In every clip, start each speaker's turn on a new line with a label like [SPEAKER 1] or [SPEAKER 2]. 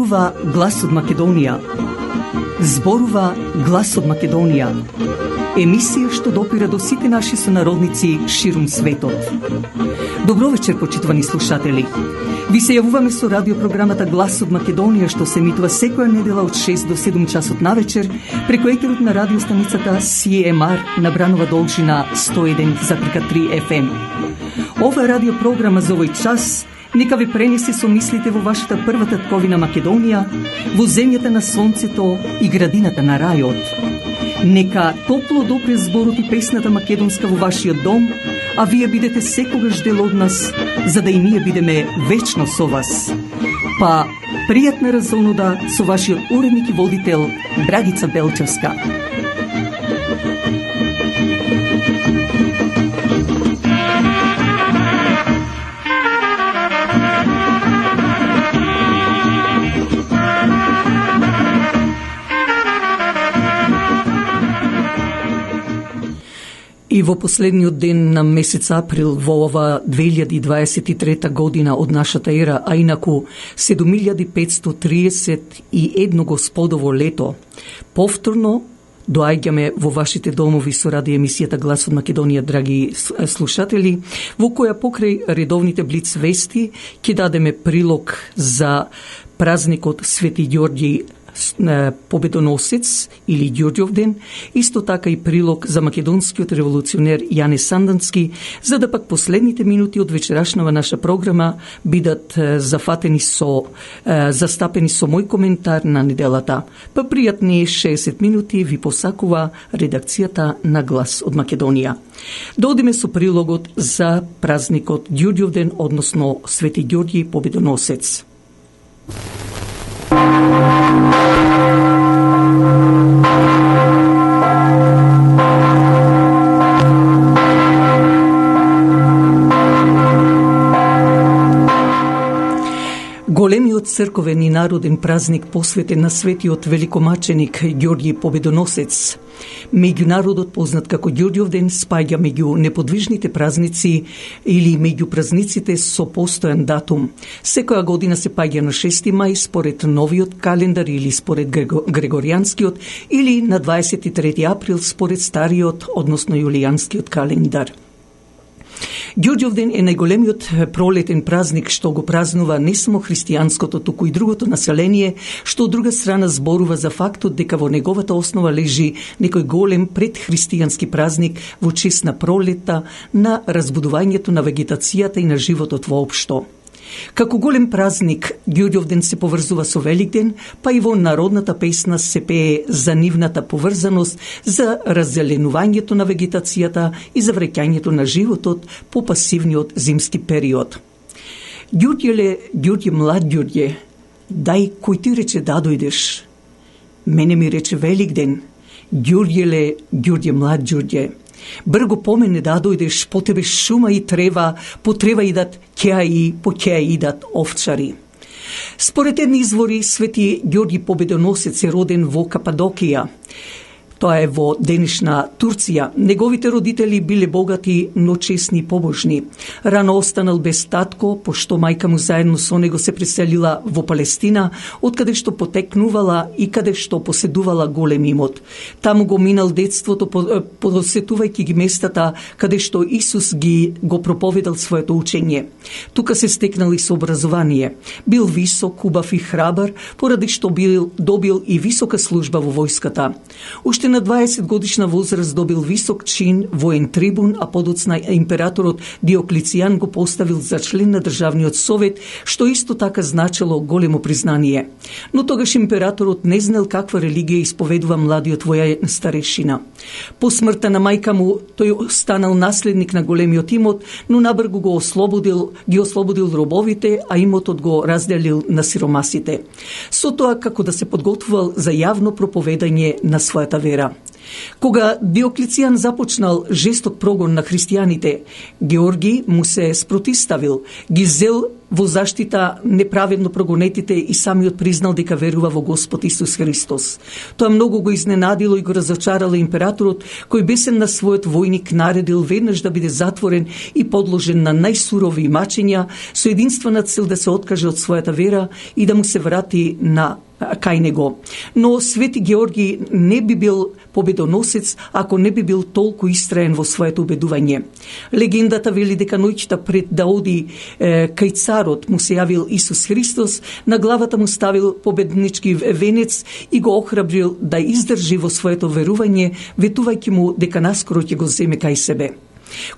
[SPEAKER 1] Зборува глас од Македонија. Зборува глас од Македонија. Емисија што допира до сите наши сонародници ширум светот. Добро вечер, почитувани слушатели. Ви се јавуваме со радиопрограмата Глас од Македонија, што се емитува секоја недела од 6 до 7 часот навечер преку етерот на радиостаницата CMR на Бранова должина 101,3 FM. Ова радиопрограма за овој час нека ви пренесе со мислите во вашата прва татковина Македонија, во земјата на сонцето и градината на рајот. Нека топло допре зборот и песната македонска во вашиот дом, а вие бидете секогаш дел од нас, за да и ние бидеме вечно со вас. Па, пријатна разонуда со вашиот уредник и водител Драгица Белчевска. И во последниот ден на месец април во ова 2023 година од нашата ера, а инаку 7531 господово лето, повторно доаѓаме во вашите домови со ради емисијата Глас од Македонија, драги слушатели, во која покрај редовните блиц вести ќе дадеме прилог за празникот Свети Ѓорѓи Победоносец или Ѓорѓов ден, исто така и прилог за македонскиот револуционер Јане Сандански, за да пак последните минути од вечерашнава наша програма бидат застапени со мој коментар на неделата. Па пријатни 60 минути ви посакува редакцијата на Глас од Македонија. Додиме со прилогот за празникот Ѓорѓов ден, односно Свети Ѓорѓи Победоносец. Големиот црковен и народен празник посветен на светиот великомаченик Ѓорѓи Победоносец, меѓународот познат како Ѓорѓов ден, спаѓа меѓу неподвижните празници или меѓу празниците со постојан датум. Секоја година се паѓа на 6 мај според новиот календар или според григоријанскиот, или на 23 април според стариот, односно јулијанскиот календар. Ѓорѓов ден е најголемиот пролетен празник што го празнува не само христијанското, туку и другото население, што од друга страна зборува за фактот дека во неговата основа лежи некој голем предхристијански празник во чест на пролетта, на разбудувањето на вегетацијата и на животот воопшто. Како голем празник, Ѓорѓов ден се поврзува со Великден, па и во народната песна се пее за нивната поврзаност, за раззеленувањето на вегетацијата и за враќањето на животот по пасивниот зимски период. Ѓорѓе, млад Ѓорѓе, дај кој ти рече да дојдеш. Мене ми рече Великден, Ѓорѓе, млад Ѓорѓе. Брго помене да дојдеш, по тебе шума и трева, по трева идат кеаи, по кеаи идат овчари. Според едни извори, Свети Ѓорѓи Победоносец е роден во Кападокија. Тоа е во денешна Турција. Неговите родители биле богати, но честни и побожни. Рано останал без татко, пошто мајка му заедно со него се преселила во Палестина, откаде што потекнувала и каде што поседувала голем имот. Таму го минал детството, посетувајќи ги местата каде што Исус го проповедал своето учење. Тука се стекнал и со образование. Бил висок, убав и храбар, поради што добил и висока служба во војската. Уште на 20 годишна возраст добил висок чин, воен трибун, а подоцна императорот Диоклицијан го поставил за член на државниот совет, што исто така значело големо признание. Но тогаш императорот не знал каква религија исповедува младиот војен старешина. По смртта на мајка му, тој станал наследник на големиот имот, но набргу ги ослободил робовите, а имотот го разделил на сиромасите. Со тоа како да се подготвувал за јавно проповедање на својата вера. вера. Кога Диоклецијан започнал жесток прогон на христијаните, Георги му се спротивставил, ги зел во заштита неправедно прогонетите и самиот признал дека верува во Господ Исус Христос. Тоа многу го изненадило и го разочарало императорот, кој бесен на својот војник наредил веднаш да биде затворен и подложен на најсурови мачења, со единствена цел да се откаже од својата вера и да му се врати на кај него. Но Свети Георги не би бил победоносец ако не би бил толку истраен во своето убедување. Легендата вели дека ноќта пред да оди кај царот му се јавил Исус Христос, на главата му ставил победнички венец и го охрабрил да издржи во своето верување, ветувајќи му дека наскоро ќе го земе кај себе.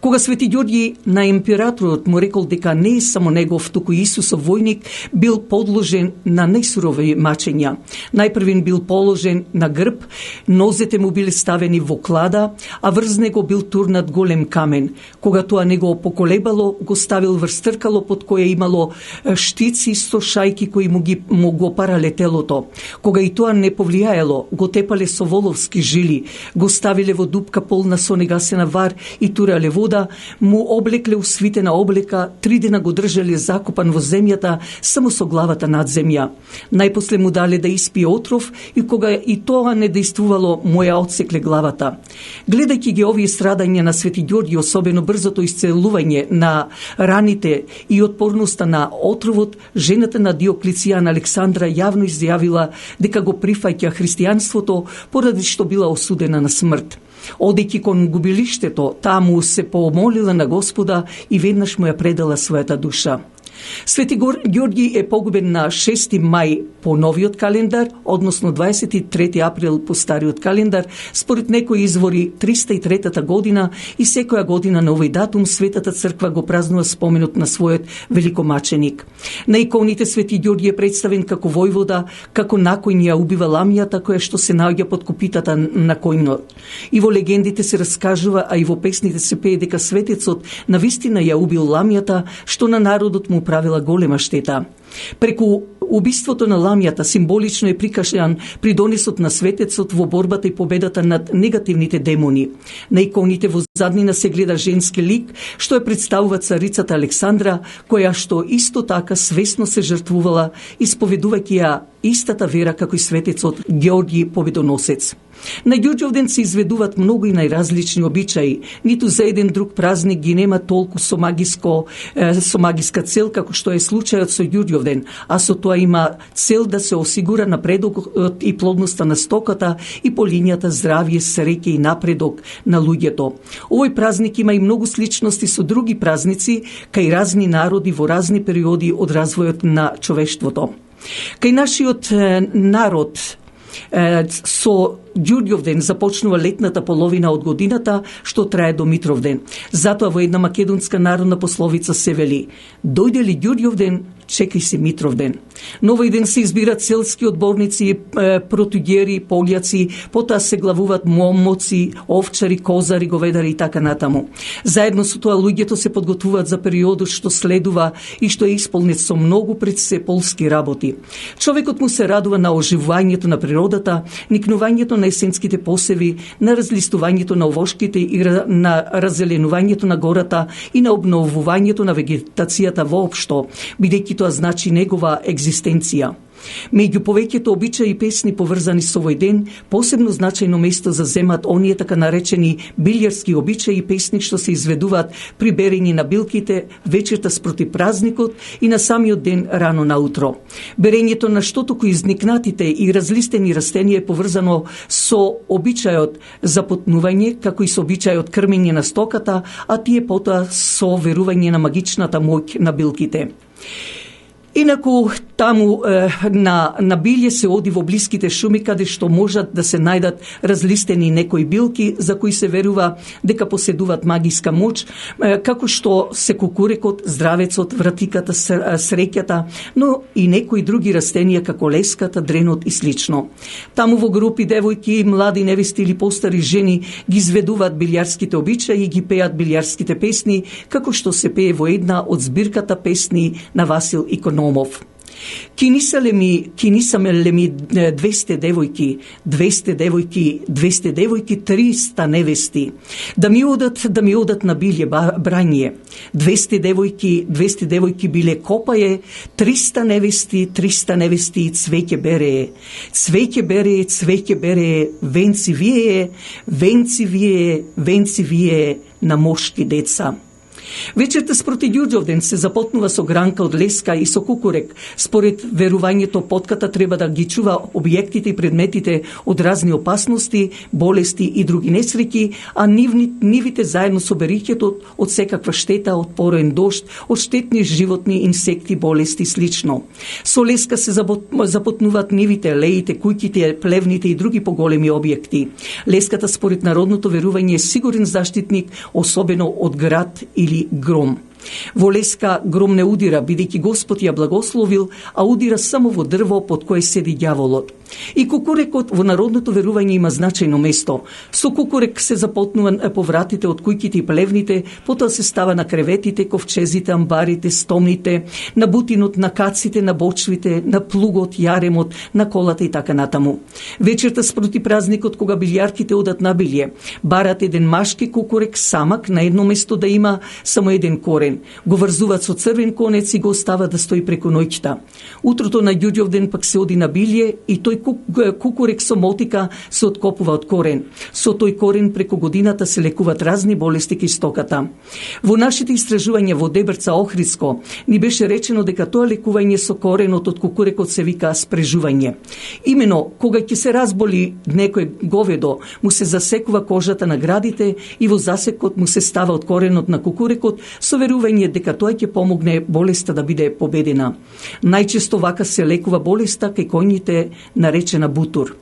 [SPEAKER 1] Кога Свети Ѓорги на императорот му рекол дека не е само негов, туку Исусов војник, бил подложен на најсурови мачења. Најпрвин бил положен на грб, нозете му били ставени во клада, а врз него бил турнат голем камен. Кога тоа него поколебало, го ставил врз тркало под кое имало штици со шајки кои му го парале телото. Кога и тоа не повлијаело, го тепале со воловски жили, го ставиле во дупка полна со негасена вар и турале вода, му облекле усвитена облека, 3 дена го држале закопан во земјата, само со главата над земја. Најпосле му дале да испие отров и кога и тоа не действувало, му ја отсекле главата. Гледајќи ги овие страдања на Свети Ѓорги, особено брзото исцелување на раните и отпорноста на отровот, жената на Диоклецијан Александра јавно изјавила дека го прифаќа христијанството поради што била осудена на смрт. Одејќи кон губилиштето, таму се помолила на Господа и веднаш му ја предала својата душа. Свети Ѓорги е погубен на 6 мај по новиот календар, односно 23 април по стариот календар, според некои извори 303 година, и секоја година на овој датум Светата црква го празнува споменот на својот великомаченик. На иконите Свети Ѓорги е представен како војвода, како на кој ја убива ламјата која што се наоѓа под копитата на којнот. И во легендите се раскажува, а и во песните се пее дека светецот навистина ја убил ламјата, што на народот му правила голема штета. Преку убиството на ламјата символично е прикажан придонесот на светецот во борбата и победата над негативните демони. На иконите во заднина се гледа женски лик, што ја представува царицата Александра, која што исто така свесно се жртвувала, исповедувајќи ја истата вера како и светецот Георги Победоносец. На Ѓурѓовден се изведуваат многу и најразлични обичаи. Ниту за еден друг празник ги нема толку со магиска цел како што е случајот со Ѓурѓовден, а со тоа има цел да се осигура напредокот и плодноста на стоката и по линијата здравје, среќа и напредок на луѓето. Овој празник има и многу сличности со други празници кај разни народи во разни периоди од развојот на човештвото. Кај нашиот народ со Ѓурѓовден започнува летната половина од годината, што трае до Митровден. Затоа во една македонска народна пословица се вели: дојде ли Ѓурѓовден, чекај се Митровден. Но овој ден се избират селски одборници, протуѓери, полјаци, потоа се главуваат момоци, овчари, козари, говедари и така натаму. Заедно со тоа луѓето се подготвуваат за периодот што следува и што е исполнет со многу предсеполски работи. Човекот му се радува на оживувањето на природата, никнувањето на есенските посеви, на разлистувањето на овошките и на раззеленувањето на гората и на обновувањето на вегетацијата воопшто, бидејќи тоа значи негова екзистенција. Меѓу повеќето обичаи и песни поврзани со овој ден, посебно значајно место заземат оние така наречени билјарски обичаи и песни што се изведуваат при берење на билките вечерта спроти празникот и на самиот ден рано наутро. Берењето на штотоку изникнатите и разлистени растенија е поврзано со обичајот за потнување, како и со обичајот крмење на стоката, а тие потоа со верување на магичната моќ на билките. Инаку таму на билје се оди во блиските шуми каде што можат да се најдат разлистени некои билки за кои се верува дека поседуваат магиска моќ, како што се кукурекот, здравецот, вратиката, среќата, но и некои други растенија како леската, дренот и слично. Таму во групи девојки, млади невести или постари жени ги изведуваат билјарските обичаи и ги пеат билјарските песни, како што се пее во една од збирката песни на Васил Икономов. Кинисаме ли ми 200 девојки, 300 невести, да ми одат на биле брање. 200 девојки биле копае, 300 невести, цвеќе берее, венци вие на мошки деца. Вечерта спроти Ѓурѓовден се запотнува со гранка од леска и со кукурек. Според верувањето, потката треба да ги чува објектите и предметите од разни опасности, болести и други несреќи, а нивите заедно со бериќето од секаква штета, од пороен дожд, од штетни животни, инсекти, болести и слично. Со леска се запотнуваат нивите, леите, куќите, плевните и други поголеми објекти. Леската според народното верување е сигурен заштитник, особено од град или гром. Во леска гром не удира, бидејќи Господ ја благословил, а удира само во дрво под кое седи ѓаволот. И кукурекот во народното верување има значајно место. Со кукурек се запотнува повратите од куќите и плевните, потоа се става на креветите, ковчезите, амбарите, стомните, на бутинот, на каците, на бочвите, на плугот, јаремот, на колата и така натаму. Вечерта спроти празникот, кога билјарките одат на билје, барат еден машки кукурек самак на едно место да има само еден корен. Го врзуваат со црвен конец и го остават да стои преку ноќта. Утрото на Ѓурѓовден пак се оди на билје и тој кукурек со мотика се откопува од корен. Со тој корен преку годината се лекуваат разни болести кај стоката. Во нашите истражувања во Дебрца Охридско ни беше речено дека тоа лекување со коренот од кукурекот се вика спрежување. Имено, кога ќе се разболи некој говедо, му се засекува кожата на градите и во засекот му се става од коренот на кукурекот со верување дека тоа ќе помогне болеста да биде победена. Најчесто вака се лекува болеста кај коњите наречена бутур.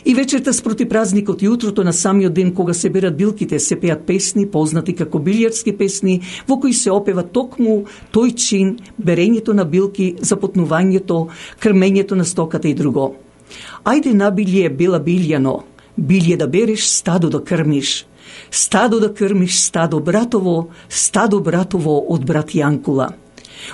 [SPEAKER 1] И вечерта спроти празникот и утрото на самиот ден, кога се берат билките, се пеат песни, познати како билјарски песни, во кои се опева токму тој чин, берењето на билки, запотнувањето, крмењето на стоката и друго. Ајде на билје, бела билјано, билје да береш, стадо да крмиш. Стадо да крмиш, стадо братово од брат Јанкула.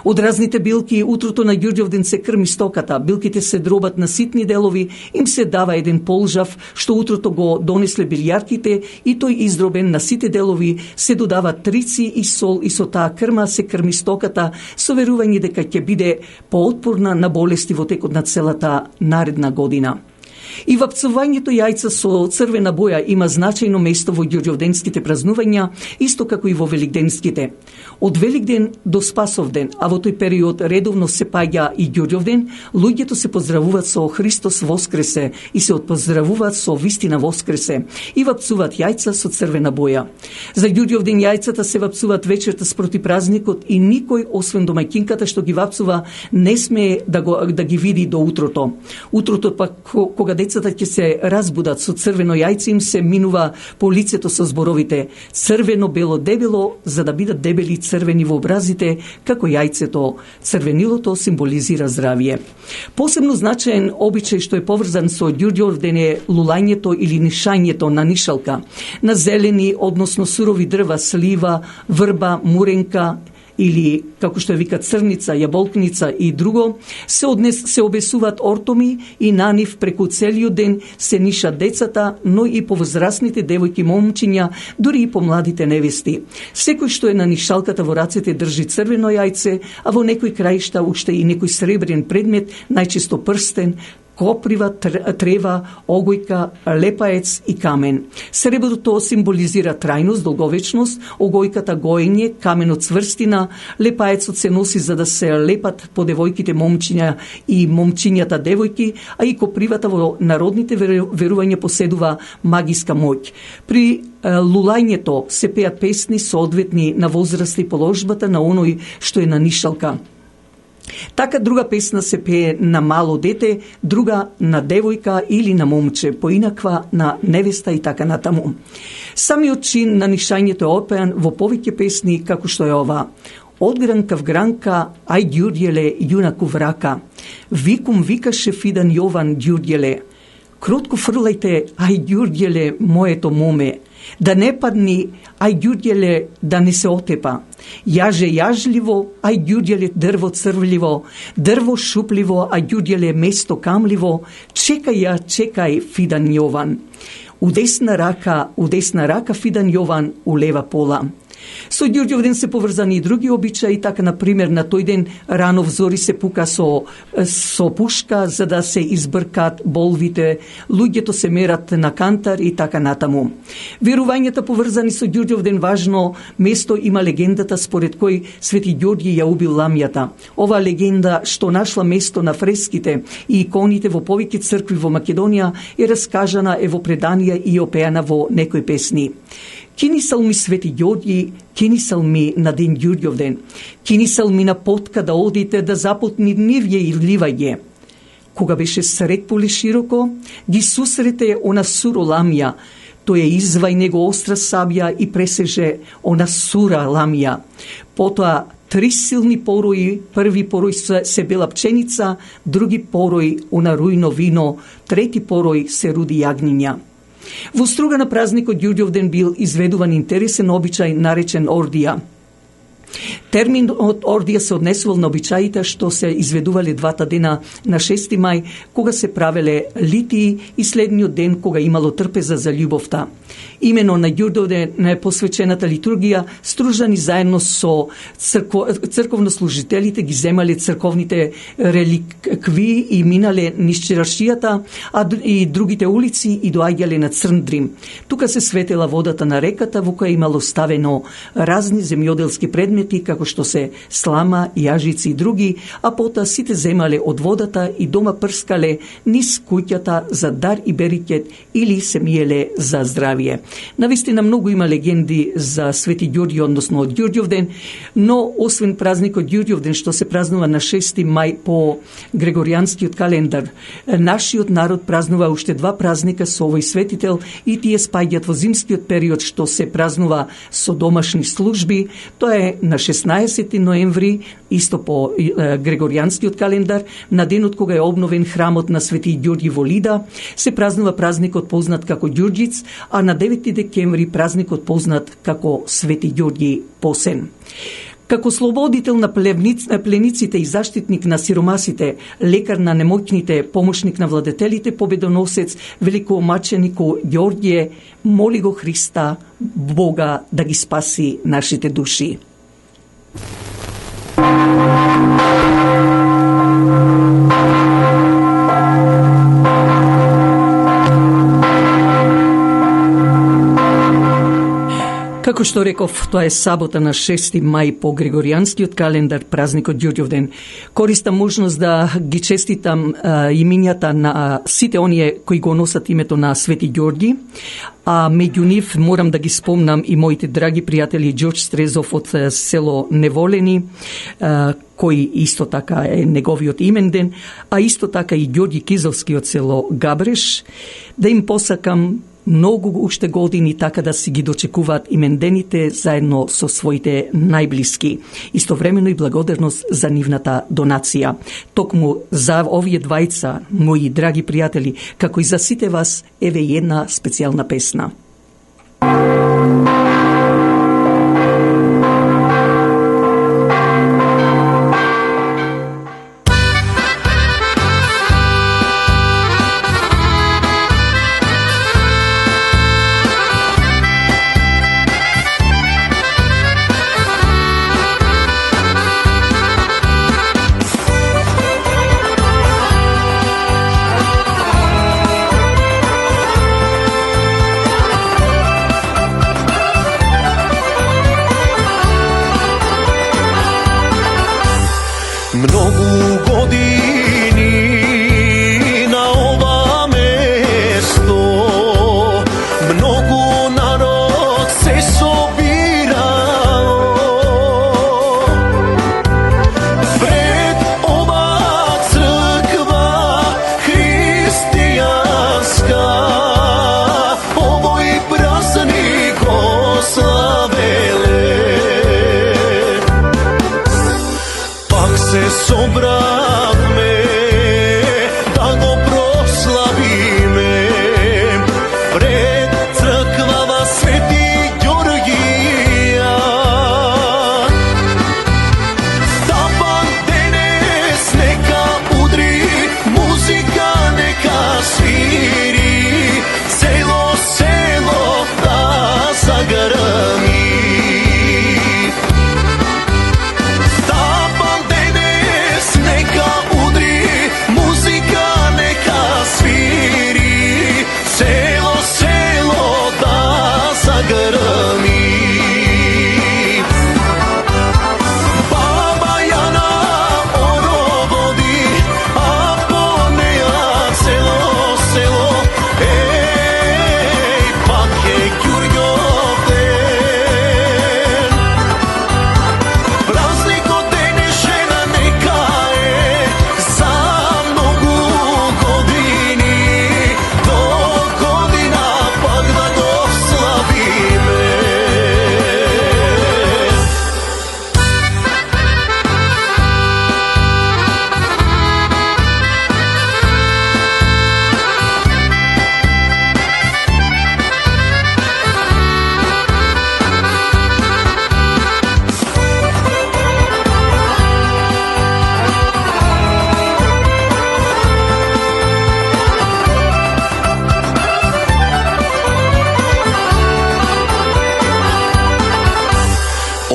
[SPEAKER 1] Од разните билки утрото на Ѓурѓовден се крми стоката, билките се дробат на ситни делови, им се дава еден полжав, што утрото го донесле билјарките и тој издробен на сите делови се додава трици и сол и со таа крма се крми стоката со верување дека ќе биде поотпорна на болести во текот на целата наредна година. И вапцувањето јајца со црвена боја има значајно место во ѓурѓовденските празнувања, исто како и во великденските. Од Великден до Спасовден, а во тој период редовно се паѓа и Ѓурѓовден, луѓето се поздравуваат со Христос воскресе и се отпоздравуваат со вистина воскресе и вапцуваат јајца со црвена боја. За Ѓурѓовден јајцата се вапцуваат вечерта спроти празникот и никој освен домаќинката што ги вапцува не смее да ги види до утрото. Утрото пак кога децата ќе се разбудат со црвено јајце, им се минува по лицето со зборовите црвено, бело, дебело, за да бидат дебели црвени во образите, како јајцето. Црвенилото символизира здравје. Посебно значаен обичај што е поврзан со Ѓурѓовден е лулањето или нишањето на нишалка, на зелени, односно сурови дрва, слива, врба, муренка, или, како што ја вика, црница, јаболкница и друго, се обесуваат ортоми и на нив преку целиот ден се нишат децата, но и повозрасните девојки, момчиња, дури и помладите невести. Секој што е на нишалката во рацете држи црвено јајце, а во некој краишта уште и некој сребрен предмет, најчесто прстен, коприва, трева, огојка, лепаец и камен. Среброто символизира трајност, долговечност, огојката гоење, каменот цврстина, лепаецот се носи за да се лепат по девојките момчиња и момчињата девојки, а и копривата во народните верувања поседува магиска моќ. При лулањето се пеат песни соодветни на возраст и положбата на оној што е на нишалка. Така друга песна се пее на мало дете, друга на девојка или на момче, поинаква на невеста и така натаму. Самиот чин на нишањето е опеан во повеќе песни како што е ова: Од гранка в гранка, ај Ѓурѓеле, јунаку врака. Викум викаше Фидан Јован Ѓурѓеле. Кротко фрлајте, ај Ѓурѓеле, моето моме. да не падни, ај ѓурѓеле да не се отепа. Јаже јажливо, ај ѓурѓеле дрво црвливо, дрво шупливо, ај ѓурѓеле место камливо, чекај ја, чекај, Фидан Јован. У десна рака Фидан Јован, у лева пола. Со Ѓурѓов ден се поврзани и други обичаи, така, например, на тој ден рано взори се пука со пушка, за да се избркат болвите, луѓето се мерат на кантар и така натаму. Верувањата поврзани со Ѓурѓов ден важно место има легендата според кој Свети Ѓорѓи ја убил ламјата. Ова легенда, што нашла место на фреските и иконите во повеќе цркви во Македонија, е раскажана во преданија и опеана во некои песни. Кини салми Свети Ѓорѓи, кини салми на ден Ѓурѓов ден, кини салми на потка да одите да запотни нивје и ливање. Кога беше сред поле широко, ги сусрете она суро ламја, тој извај него остра сабја и пресеже она сура ламја. Потоа 3 силни порои, први порој се бела пченица, други порој она рујно вино, трети порој се руди јагниња. Во струга на празникот Ѓурѓов ден бил изведуван интересен обичај наречен ордија. Терминот ордија се однесувал на обичаите што се изведувале двата дена на 6 мај, кога се правеле литии, и следниот ден кога имало трпеза за љубовта. Имено на Ѓурѓов ден е посвечената литургија, стружани заедно со црковнослужителите ги земале црковните реликви и минале низ чаршијата, и другите улици и доаѓале на Црн Дрим. Тука се светела водата на реката, во која имало ставено разни земјоделски предмети, како што се слама, јажици и други, а потоа сите земале од водата и дома прскале низ куќата за дар и берикет или се миеле за здравие. Навистина многу има легенди за Свети Ѓорѓи, односно од Ѓурѓов ден, но освен празникот Ѓурѓов ден што се празнува на 6 мај по грегоријанскиот календар, нашиот народ празнува уште 2 празника со овој светител, и тие спаѓаат во зимскиот период што се празнува со домашни служби. Тоа е на 16 ноември, исто по грегоријанскиот календар, на денот кога е обновен храмот на Свети Ѓорѓи во Лида, се празнува празникот познат како Ѓурѓиц, а на 9 декември празникот познат како Свети Ѓорѓи Посен. Како слободител на плениците и заштитник на сиромасите, лекар на немоќните, помошник на владетелите, победоносец, великомаченико Ѓорѓе, моли го Христа, Бога, да ги спаси нашите души. Како што реков, тоа е сабота на 6 мај по григоријанскиот календар, празникот Ѓурѓов ден. Користам можност да ги честитам имињата на сите оние кои го носат името на Свети Ѓорѓи, а меѓу нив морам да ги спомнам и моите драги пријатели Ѓорѓ Стрезов од село Неволени, кој исто така е неговиот имен ден, а исто така и Ѓорѓи Кизовски од село Габреш, да им посакам многу уште години така да си ги дочекуваат имендените заедно со своите најблиски. Истовремено и благодарност за нивната донација. Токму за овие двајца, мои драги пријатели, како и за сите вас, еве една специјална песна.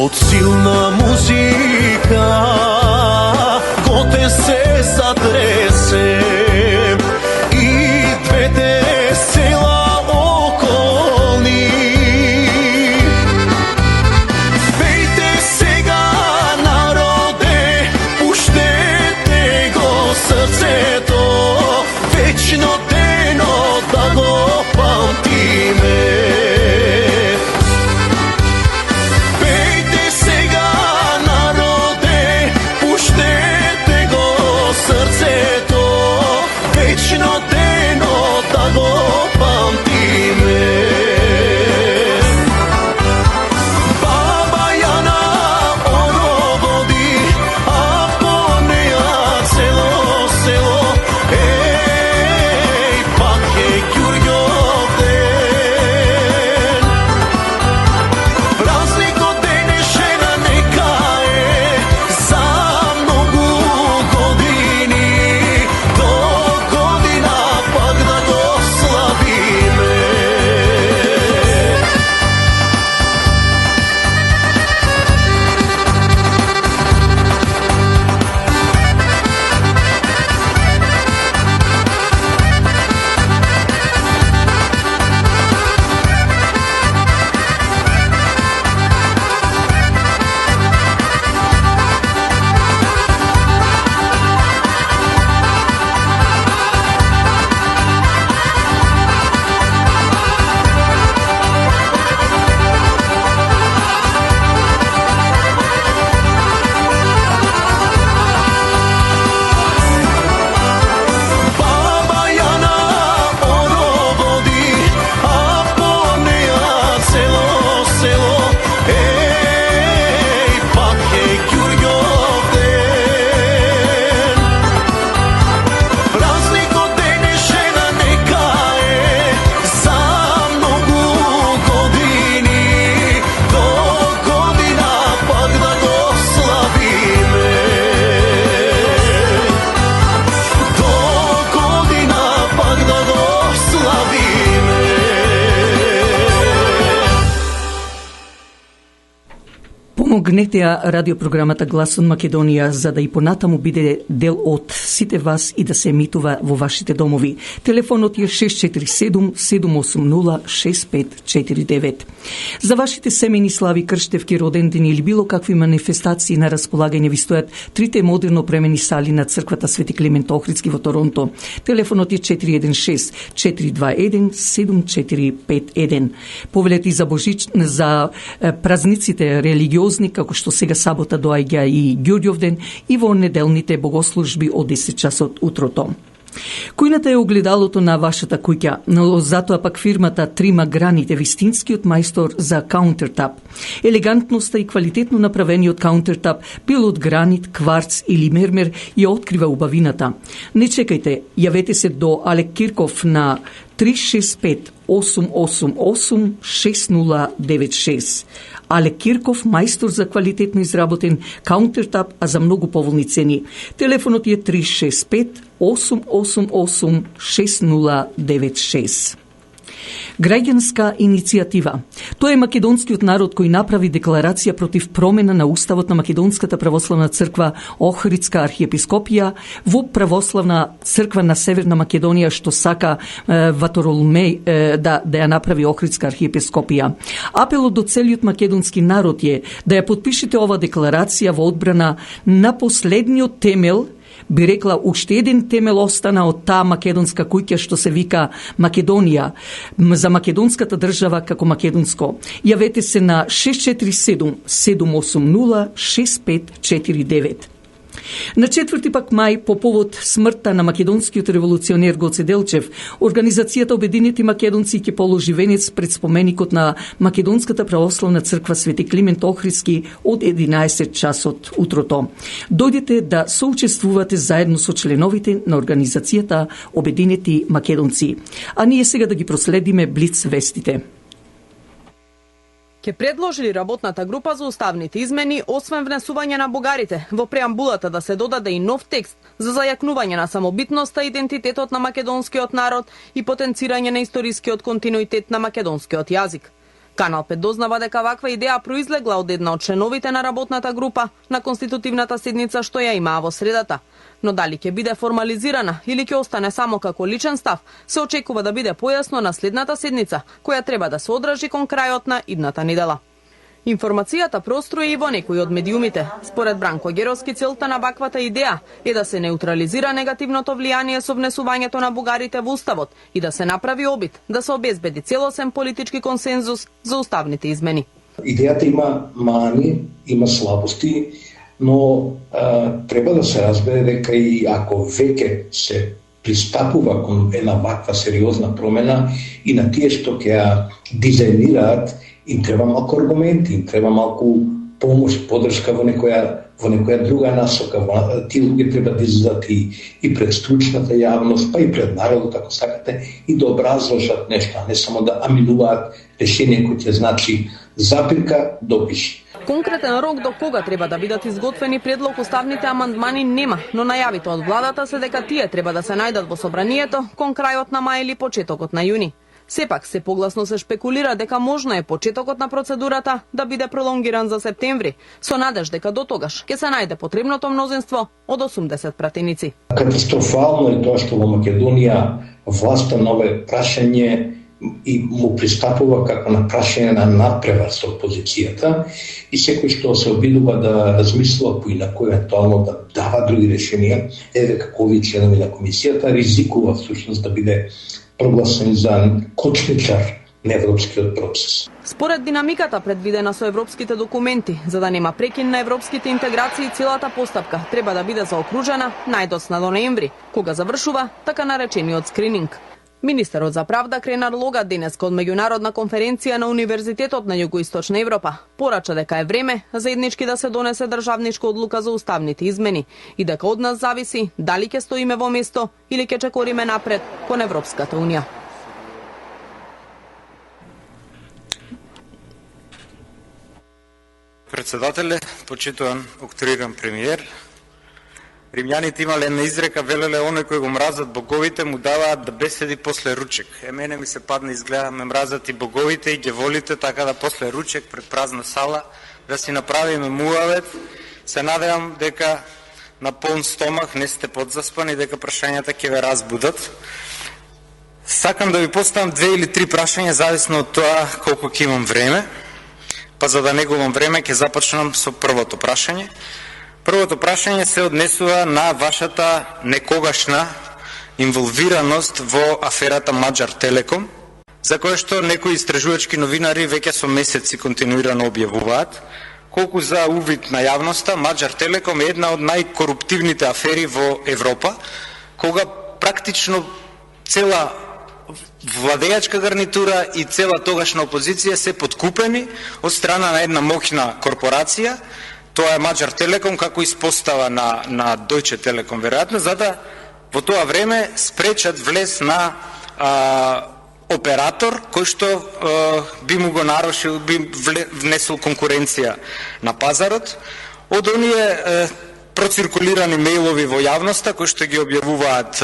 [SPEAKER 2] Од силна музика готе се затресе и двете села околни. Пејте сега, народе, пуштете го срцето, вечно дено да го памтиме.
[SPEAKER 1] Помогнете ја радиопрограмата Глас од Македонија за да и понатаму биде дел од сите вас и да се емитува во вашите домови. Телефонот е 647-780-6549. За вашите семени слави, крштевки, родендени или било какви манифестации на располагање ви стојат трите модерно опремени сали на црквата Свети Климент Охридски во Торонто. Телефонот е 416-421-7451. Повелете и за за празниците религиозни, како што сега сабота доаѓа и Ѓурѓовден, и во неделните богослужби од 10 часот утрото. Кујната е огледалото на вашата куќа, но затоа пак фирмата трима граните, вистинскиот мајстор за каунтертап. Елегантноста и квалитетно направениот каунтертап, бил од гранит, кварц или мермер, ја открива убавината. Не чекајте, јавете се до Алек Кирков на 365-888-6096. Алек Кирков, мајстор за квалитетно изработен каунтертап, а за многу поволни цени. Телефонот е 365-888-6096. Граѓанска иницијатива. Тоа е македонскиот народ кој направи декларација против промена на уставот на Македонската православна црква Охридска архиепископија во православна црква на Северна Македонија, што сака Ватороломеј да ја направи Охридска архиепископија. Апелот до целиот македонски народ е да ја подпишете ова декларација во одбрана на последниот темел, би рекла, уште еден темел остана од таа македонска куќа што се вика Македонија, за македонската држава како македонско. Јавете се на 647-780-6549. На 4 пак мај, по повод смртта на македонскиот револуционер Гоце Делчев, Организацијата Обединети македонци ќе положи венец пред споменикот на Македонската православна црква Свети Климент Охридски од 11 часот утрото. Дојдете да соучествувате заедно со членовите на Организацијата Обединети македонци. А ние сега да ги проследиме блиц вестите.
[SPEAKER 3] Ке предложи работната група за уставните измени, освен внесување на бугарите во преамбулата да се додаде и нов текст за зајакнување на самобитноста, идентитетот на македонскиот народ и потенцирање на историскиот континуитет на македонскиот јазик. Канал 5 дознава дека ваква идеја произлегла од една од членовите на работната група на конститутивната седница што ја имаа во средата. Но дали ќе биде формализирана или ќе остане само како личен став, се очекува да биде појасно на следната седница, која треба да се одржи кон крајот на идната недела. Информацијата проструи и во некои од медиумите. Според Бранко Геровски, целта на ваквата идеја е да се неутрализира негативното влијание со внесувањето на бугарите во Уставот и да се направи обид да се обезбеди целосен политички консензус за уставните измени.
[SPEAKER 4] Идејата има мани, има слабости, но треба да се разбере дека и ако веќе се пристапува кон една ваква сериозна промена и на тие што ќе ја дизајнираат, им треба малку аргументи, им треба малку помош, подршка во некоја друга насока. Тие луѓе треба да излезат и пред стручната јавност, па и пред народот, ако сакате, и да образложат нешто, а не само да аминуваат решение кој ќе значи запирка, допиши.
[SPEAKER 3] Конкретен рок до кога треба да бидат изготвени предлог уставните амандмани нема, но најавите од владата се дека тие треба да се најдат во собранието кон крајот на мај или почетокот на јуни. Сепак се погласно се шпекулира дека можно е почетокот на процедурата да биде пролонгиран за септември, со надеж дека до тогаш ќе се најде потребното мнозинство од 80 пратеници.
[SPEAKER 4] Катастрофално е тоа што во Македонија власта на ове прашање и му пристапува како на прашање на надпревар со опозицијата и секој што се обидува да размислува поинаку, евентуално да дава други решенија, е дека овие членови на комисијата ризикува всушност да биде прогласен за кочничар на европскиот процес.
[SPEAKER 3] Според динамиката предвидена со европските документи, за да нема прекин на европските интеграции, целата постапка треба да биде заокружена најдоцна до ноември, кога завршува така наречениот скрининг. Министерот за правда Кренар Лога денеска од меѓународна конференција на Универзитетот на Југоисточна Европа порача дека е време заеднички да се донесе државничка одлука за уставните измени и дека од нас зависи дали ќе стоиме во место или ќе чекориме напред кон Европската унија.
[SPEAKER 5] Председателе, почитуван октриран премиер, римјаните имале една изрека, велеле оној кој го мразат боговите му даваат да беседи после ручек. Мене ми се падна изгледа, ме мразат и боговите и ги волите, така да после ручек пред празна сала да си направиме муавет. Се надевам дека на полн стомах не сте подзаспани, дека прашањата ќе ве разбудат. Сакам да ви поставам 2 или 3 прашања, зависно од тоа колку ќе имам време. Па за да не губам време, ќе започнам со првото прашање. Првото прашање се однесува на вашата некогашна инволвираност во аферата Маđar Telekom, за која што некои истражувачки новинари веќе со месеци континуирано објавуваат. Колку за увид на јавноста, Маđar Telekom е една од најкоруптивните афери во Европа, кога практично цела владејачка гарнитура и цела тогашна опозиција се подкупени од страна на една моќна корпорација. Тоа е Маđar Telekom, како испостава на Deutsche Telekom, веројатно, за да во тоа време спречат влез на оператор кој што би му го нарушил, би внесол конкуренција на пазарот. Од оние проциркулирани мејлови во јавноста, кои што ги објавуваат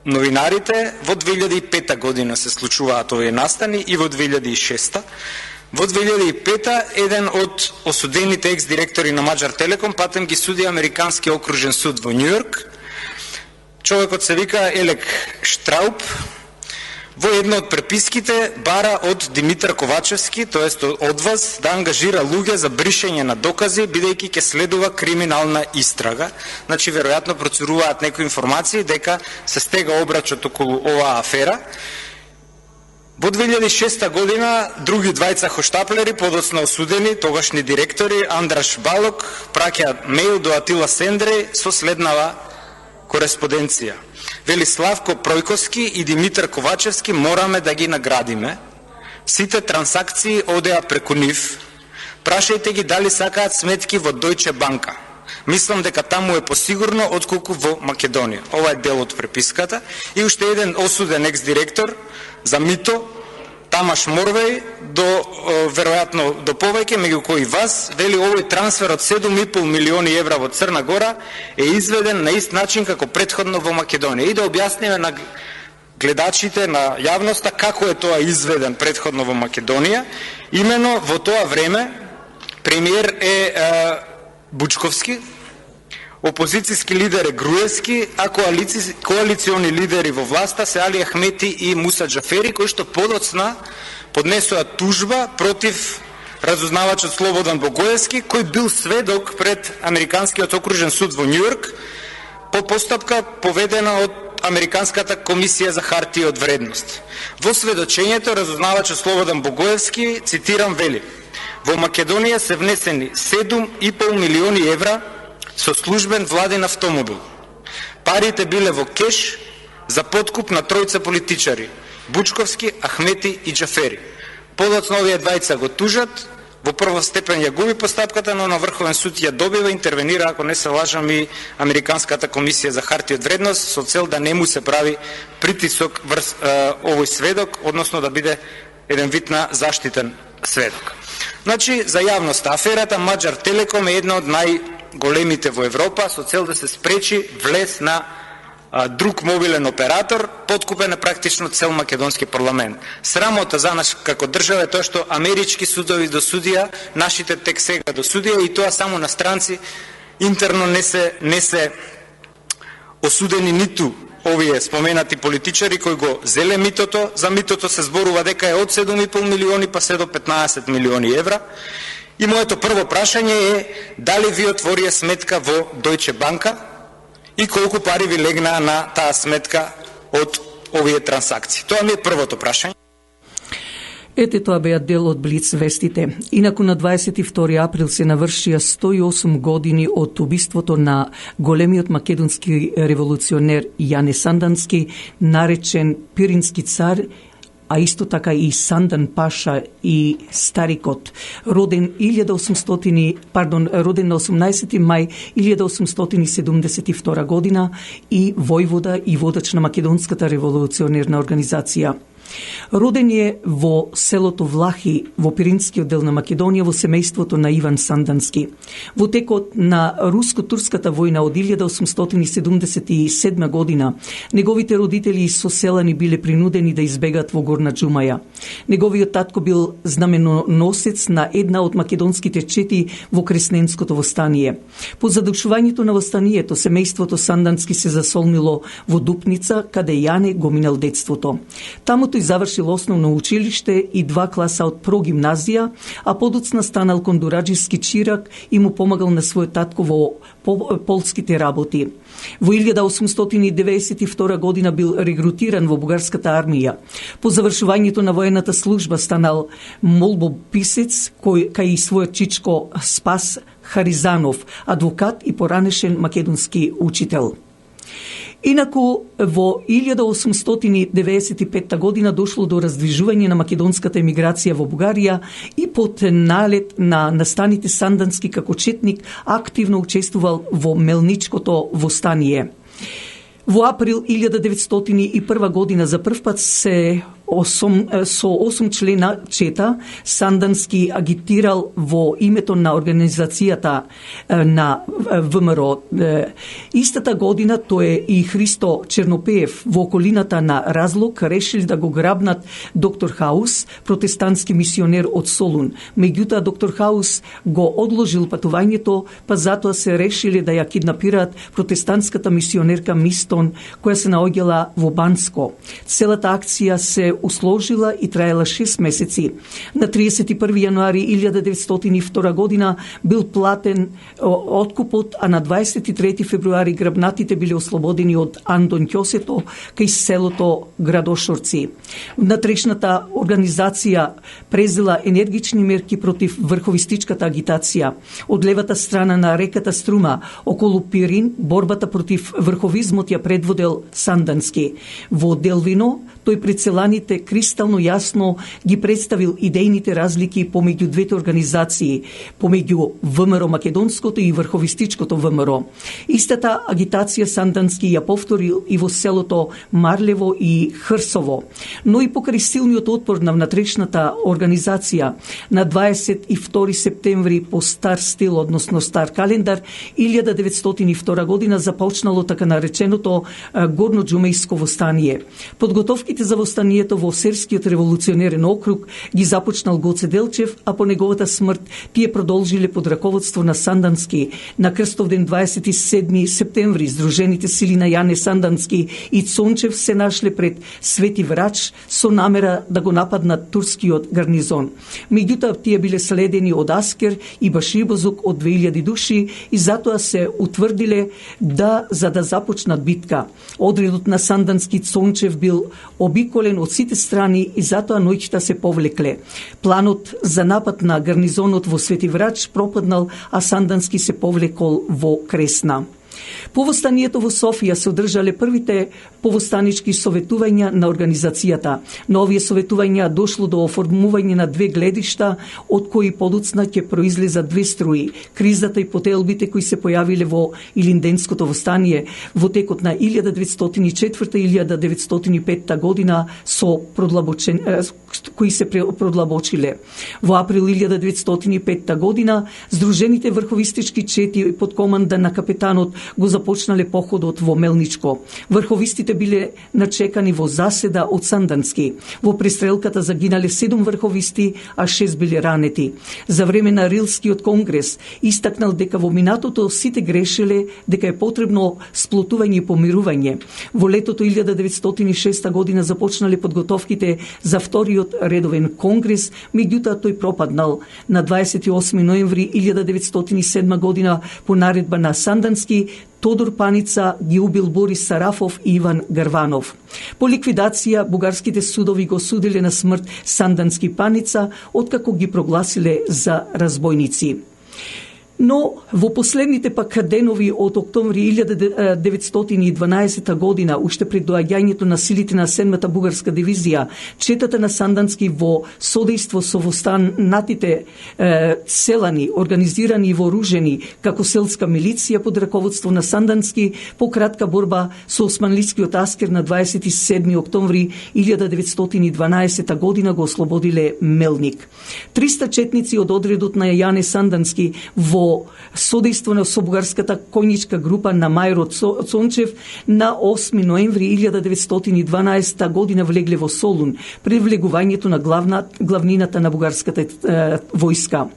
[SPEAKER 5] новинарите, во 2005 година се случуваат овие настани и во 2006. Во 2005 еден од осудените екс-директори на Маđar Telekom патем ги суди Американски окружен суд во Њујорк. Човекот се вика Елек Штрауб. Во една од преписките бара од Димитар Ковачевски, тоест од вас, да ангажира луѓе за бришење на докази, бидејќи ќе следува криминална истрага. Значи, веројатно процуруваат некои информации дека се стега обрачот околу оваа афера. Во 2006 година други двајца хоштаплери, подоцна осудени, тогашни директори, Андраш Балок, праќаат мејл до Атила Сендреј со следнава кореспонденција. Вели: Славко Пројковски и Димитар Ковачевски мораме да ги наградиме. Сите трансакции одеа преку нив. Прашајте ги дали сакаат сметки во Deutsche Bank. Мислам дека таму е посигурно отколку во Македонија. Ова е дел од преписката. И уште еден осуден екс-директор за мито, Тамаш Морвеј, веројатно до повеќе, меѓу кои вас, вели овој трансфер од 7,5 милиони евра во Црна Гора е изведен на ист начин како претходно во Македонија. И да објасниме на гледачите, на јавноста, како е тоа изведен предходно во Македонија. Имено во тоа време премиер е Бучковски, опозицијски лидер е Груевски, а коалициони лидери во власта се Али Ахмети и Муса Џафери, кои што подоцна поднесоа тужба против разузнавачот Слободан Богоевски, кој бил сведок пред Американскиот окружен суд во Њујорк по постапка поведена од Американската комисија за хартија од вредност. Во сведочењето разузнавачот Слободан Богоевски, цитирам, вели: во Македонија се внесени 7,5 милиони евра со службен владин автомобил. Парите биле во кеш за подкуп на тројца политичари: Бучковски, Ахмети и Џафери. Подоцна овие двајца го тужат, во прва степен ја губи постапката, но на Врховен суд ја добива, интервенира, ако не се лажам, и Американската комисија за хартија од вредност, со цел да не му се прави притисок врз овој сведок, односно да биде еден вид на заштитен сведок. Значи, за јавноста, аферата Маđар Телеком е една од најголемите во Европа, со цел да се спречи влез на друг мобилен оператор, подкупен е практично цел македонски парламент. Срамота за нас како држава е тоа што амерички судови досудија, нашите тек сега досудија, и тоа само на странци, интерно не се осудени ниту овие споменати политичари кои го зеле митото. За митото се зборува дека е од 7,5 милиони па се до 15 милиони евра. И моето прво прашање е: дали ви отворија сметка во Deutsche Bank и колку пари ви легнаа на таа сметка од овие трансакции? Тоа ми е првото прашање.
[SPEAKER 1] Ете, тоа беа дел од Блиц вестите. Инаку на 22 април се навршија 108 години од убиството на големиот македонски револуционер Јане Сандански, наречен Пирински цар, а исто така и Сандан Паша и Старикот, роден на 18. мај 1872 година и војвода и водач на Македонската револуционерна организација. Роден е во селото Влахи, во Пиринскиот дел на Македонија, во семејството на Иван Сандански. Во текот на руско-турската војна од 1877 година, неговите родители и соселани биле принудени да избегат во Горна Џумаја. Неговиот татко бил знаменоносец на една од македонските чети во Кресненското востание. По задушувањето на востанието, семејството Сандански се засолнило во Дупница, каде Јане го минал детството. Таму тој завршил основно училиште и 2 класа од прогимназија, а подоцна станал кондураџиски чирак и му помагал на својот татко во полските работи. Во 1892 година бил регрутиран во бугарската армија. По завршувањето на воената служба станал молбописец, кај и својот чичко Спас Харизанов, адвокат и поранешен македонски учител. Инаку, во 1895 година дошло до раздвижување на македонската емиграција во Бугарија и под налет на настаните Сандански како четник активно учествувал во Мелничкото востание. Во април 1901 година за прв пат со 8 члена чета Сандански агитирал во името на организацијата на ВМРО. Истата година тој и Христо Чернопеев во околината на Разлог решили да го грабнат доктор Хаус, протестантски мисионер од Солун. Меѓутоа доктор Хаус го одложил патувањето, па затоа се решили да ја киднапираат протестантската мисионерка Мистон, која се наоѓала во Банско. Целата акција се усложила и траела 6 месеци. На 31 јануари 1902 година бил платен откупот, а на 23 февруари грабнатите биле ослободени од Андон Ќосето кај селото Градошорци. Внатрешната организација презела енергични мерки против врховистичката агитација. Од левата страна на реката Струма, околу Пирин, борбата против врховизмот ја предводел Сандански. Во Делвино Тој пред селаните кристално јасно ги представил идејните разлики помеѓу двете организации, помеѓу ВМРО македонското и врховистичкото ВМРО. Истата агитација Сандански ја повторил и во селото Марлево и Хрсово, но и покрај силниот отпор на внатрешната организација на 22 септември по стар стил, односно стар календар, 1902 година започнало така нареченото Горно џумејско востание. Подготовките за востанието во Серскиот револуционерен округ ги започнал Гоце Делчев, а по неговата смрт тие продолжиле под раководство на Сандански. На Крстовден 27 септември Сдружените сили на Јане Сандански и Цончев се нашле пред Свети Врач со намера да го нападнат турскиот гарнизон. Меѓутоа тие биле следени од Аскер и Башибозук од 2000 души и затоа се утврдиле за да започнат битка. Одредот на Сандански Цончев бил обиколен од сите страни и затоа ноќта се повлекле. Планот за напад на гарнизонот во Свети Врач пропаднал, а Сандански се повлекол во Кресна. По востанието во Софија се одржале првите повостанички советувања на организацијата. На овие советувања дошло до оформување на две гледишта, од кои подоцна ќе произлезат две струи: кризата и потелбите кои се појавиле во Илинденското востание во текот на 1904-1905 година кои се продлабочиле. Во април 1905 година Сдружените врховистички чети под команда на капетанот го започнале походот во Мелничко. Врховистите биле начекани во заседа од Сандански. Во престрелката загинале 7 врховисти, а 6 биле ранети. За време на Рилскиот конгрес истакнал дека во минатото сите грешеле, дека е потребно сплотување и помирување. Во летото 1906 година започнале подготовките за вториот редовен конгрес, меѓутоа тој пропаднал. На 28 ноември 1907 година по наредба на Сандански Тодор Паница ги убил Борис Сарафов и Иван Гарванов. По ликвидација бугарските судови го судиле на смрт Сандански Паница, откако ги прогласиле за разбойници. Но во последните пак денови од октомври 1912 година, уште пред доаѓањето на силите на 7-та бугарска дивизија, четата на Сандански во содејство со востанатите селани, организирани и вооружени како селска милиција под раководство на Сандански, по кратка борба со османлискиот аскер на 27 октомври 1912 година го ослободиле Мелник. 300 четници од одредот на Јане Сандански во содејство со бугарската коњичка група на Мајро Цончев на 8 ноември 1912 година влегле во Солун пред влегувањето на главнината на бугарската војска.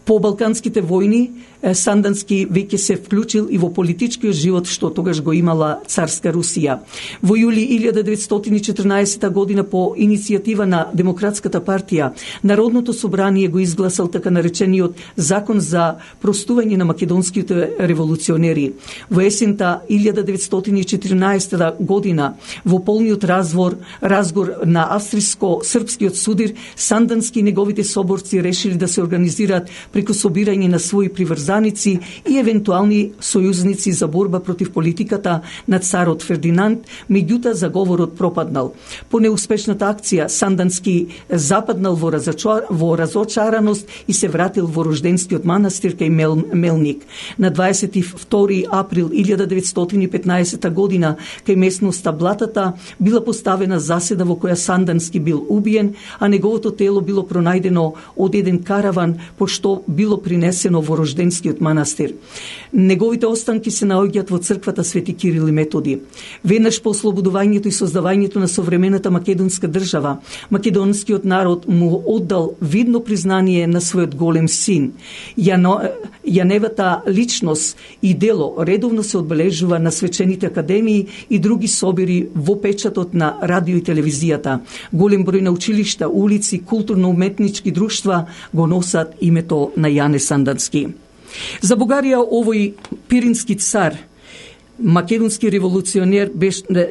[SPEAKER 1] По балканските војни Сандански веќе се вклучил и во политичкиот живот што тогаш го имала царска Русија. Во јули 1914 година по иницијатива на Демократската партија Народното собрание го изгласал така наречениот Закон за простување на македонските револуционери. Во есента 1914 година во полниот разгор на австриско-српскиот судир Сандански и неговите соборци решили да се организираат преку собирање на своји приврзаници и евентуални сојузници за борба против политиката на царот Фердинанд, меѓутоа заговорот пропаднал. По неуспешната акција Сандански западнал во разочараност и се вратил во рожденскиот манастир кај Мелник. На 22 април 1915 година кај местноста Блатата била поставена заседа во која Сандански бил убиен, а неговото тело било пронајдено од еден караван, пошто било принесено во рожденскиот манастир. Неговите останки се наоѓаат во црквата Свети Кирил и Методи. Веднаш по ослободувањето и создавањето на современата македонска држава, македонскиот народ му оддал видно признание на својот голем син. Јаневата личност и дело редовно се одбележува на свечените академии и други собири во печатот на радио и телевизијата. Голем број на училишта, улици, културно-уметнички друштва го носат името на Јане Сандански. За Бугарија овој пирински цар македонски револуционер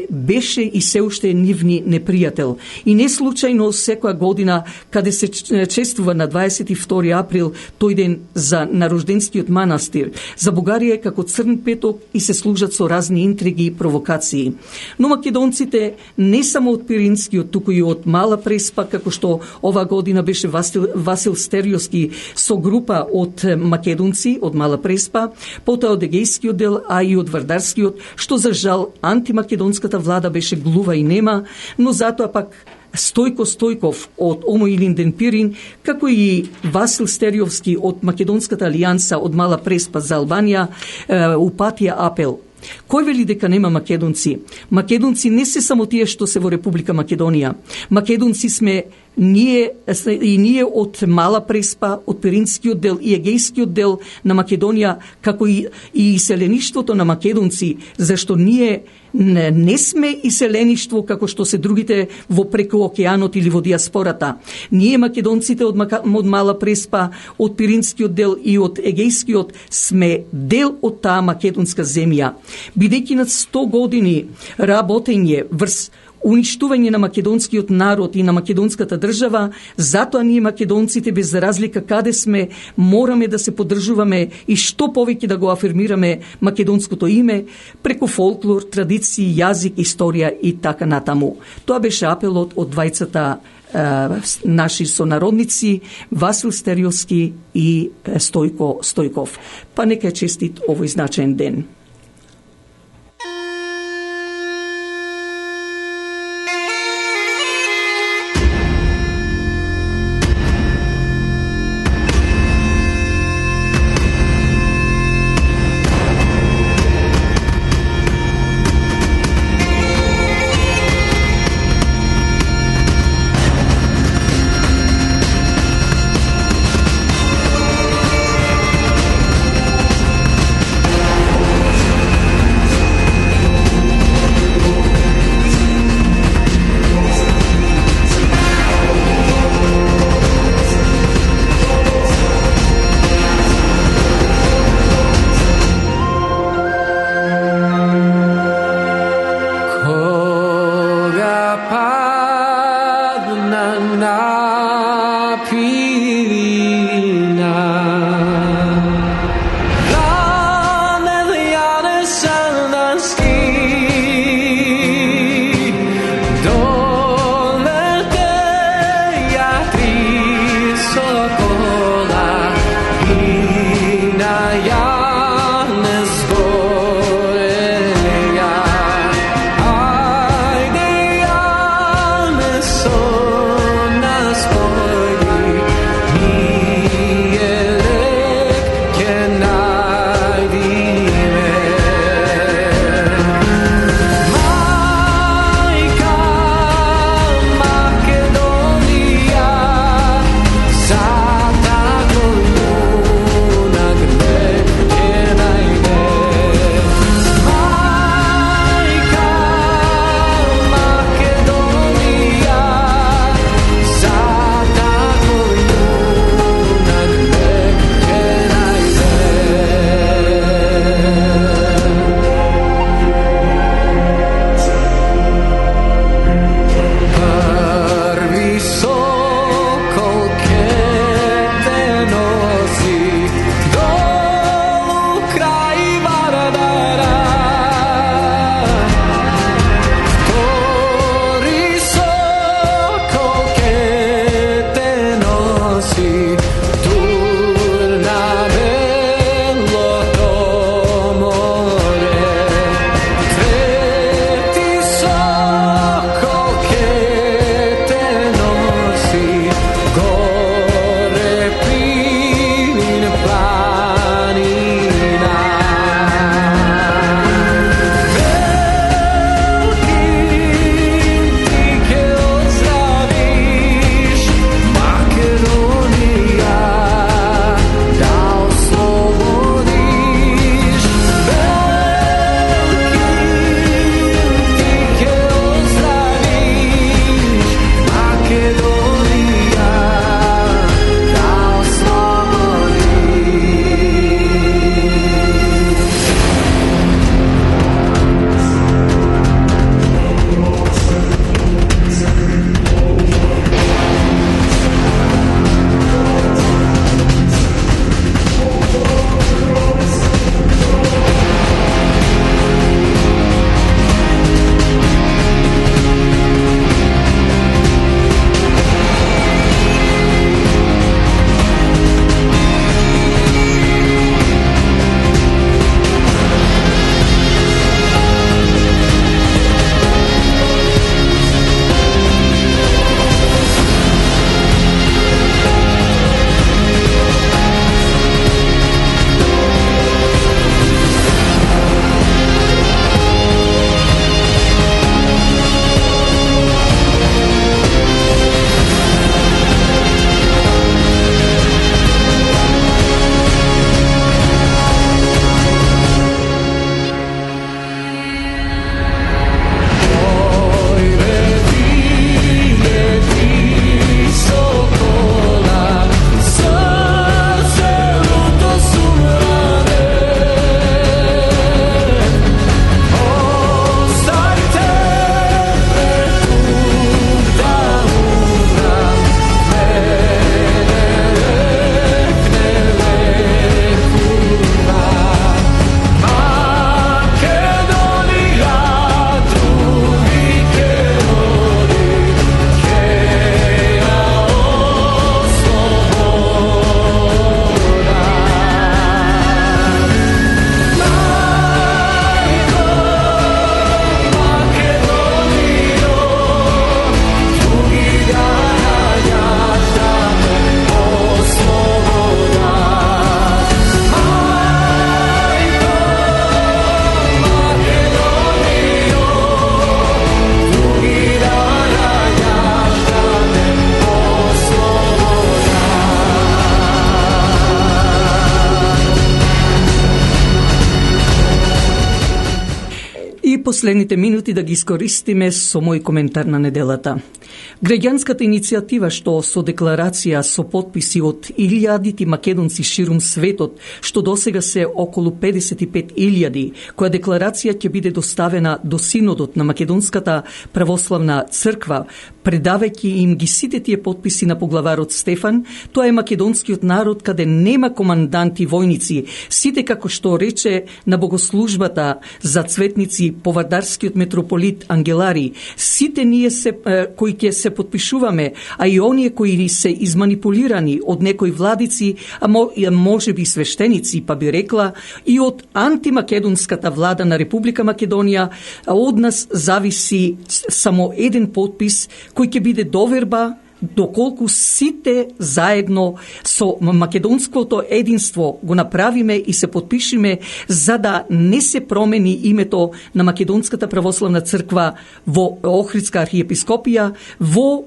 [SPEAKER 1] беше и се уште е нивни непријател. И не случајно секоја година, каде се чествува на 22 април, тој ден за нарожденскиот манастир, за Бугарија е како црн петок и се служат со разни интриги и провокации. Но македонците не само од Пиринскиот, туку и од Мала Преспа, како што ова година беше Васил Стериовски со група од македонци од Мала Преспа, потоа од Егејскиот дел, а и од Вардарскиот, што за жал антимакедонската влада беше глува и нема, но затоа пак Стојко Стојков од Омо Илинден Пирин, како и Васил Стериовски од Македонската алијанса од Мала Преспа за Албанија, упатија апел. Кој вели дека нема македонци? Македонци не се само тие што се во Република Македонија. Македонци сме ние од Мала Преспа, од Пиринскиот дел и Егејскиот дел на Македонија, како и иселеништвото на македонци, зашто ние не сме иселеништво како што се другите во преку океанот или во диаспората. Ние македонците од Мала Преспа, од Пиринскиот дел и од Егејскиот сме дел од таа македонска земја. Бидејќи над 100 години работење врз уништување на македонскиот народ и на македонската држава, затоа ние македонците, без разлика каде сме, мораме да се поддржуваме и што повеќе да го афирмираме македонското име преку фолклор, традиции, јазик, историја и така натаму. Тоа беше апелот од двајцата наши сонародници Васил Стериовски и Стојко Стојков. Па нека е честит овој значаен ден. Последните минути да ги искористиме со мој коментар на неделата. Граѓанската иницијатива што со декларација со потписи од илјадити македонци ширум светот, што досега се околу 55.000, која декларација ќе биде доставена до Синодот на Македонската православна црква, предавајќи им ги сите тие потписи на поглаварот Стефан. Тоа е македонскиот народ каде нема команданти војници, сите како што рече на богослужбата за цветници повардарскиот митрополит Ангелари, сите ние кои ќе се потпишуваме, а и оние кои се изманипулирани од некои владици, а може би свештеници, па би рекла, и од антимакедонската влада на Република Македонија, а од нас зависи само еден потпис кој ќе биде доверба доколку сите заедно со македонското единство го направиме и се потпишиме за да не се промени името на Македонската православна црква во Охридска архиепископија во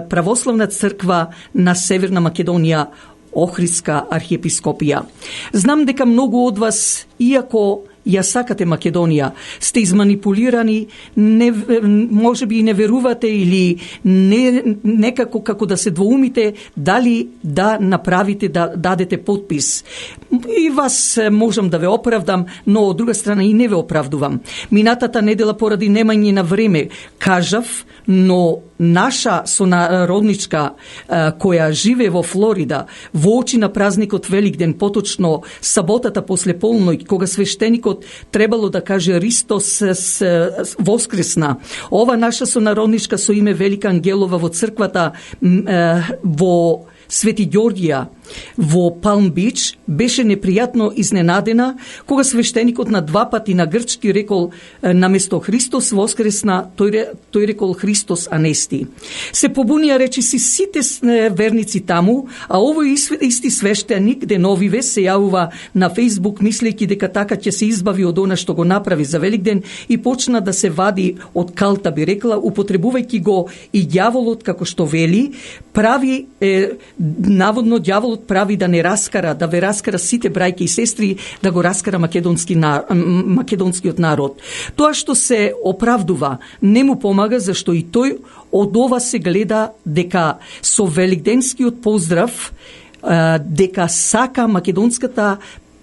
[SPEAKER 1] православна црква на Северна Македонија, Охридска архиепископија. Знам дека многу од вас, иако ја сакате Македонија, сте изманипулирани, може би и не верувате или некако како да се двоумите дали да направите, да дадете потпис. И вас можам да ве оправдам, но од друга страна и не ве оправдувам. Минатата недела поради немање на време кажав, но наша сонародничка која живее во Флорида, во очи на празникот Великден, поточно саботата после полноќ, кога свештеникот требало да каже Ристос воскресна. Ова наша сонародничка со име Велика Ангелова во црквата во Свети Ѓорѓија во Палм Бич беше непријатно изненадена кога свештеникот на два пати на грчки рекол наместо Христос воскресна, тој рекол Христос анести. Се побунија речиси сите верници таму, а овој исти свештеник деновиве се јавува на Фејсбук мислејќи дека така ќе се избави од она што го направи за Великден и почна да се вади од калта, би рекла, употребувајќи го и ѓаволот, како што вели, прави наводно ѓаволот прави да не раскара, да ве раскара сите брајки и сестри, да го раскара македонскиот народ. Тоа што се оправдува не му помага, зашто и тој од ова се гледа дека со великденскиот поздрав дека сака македонската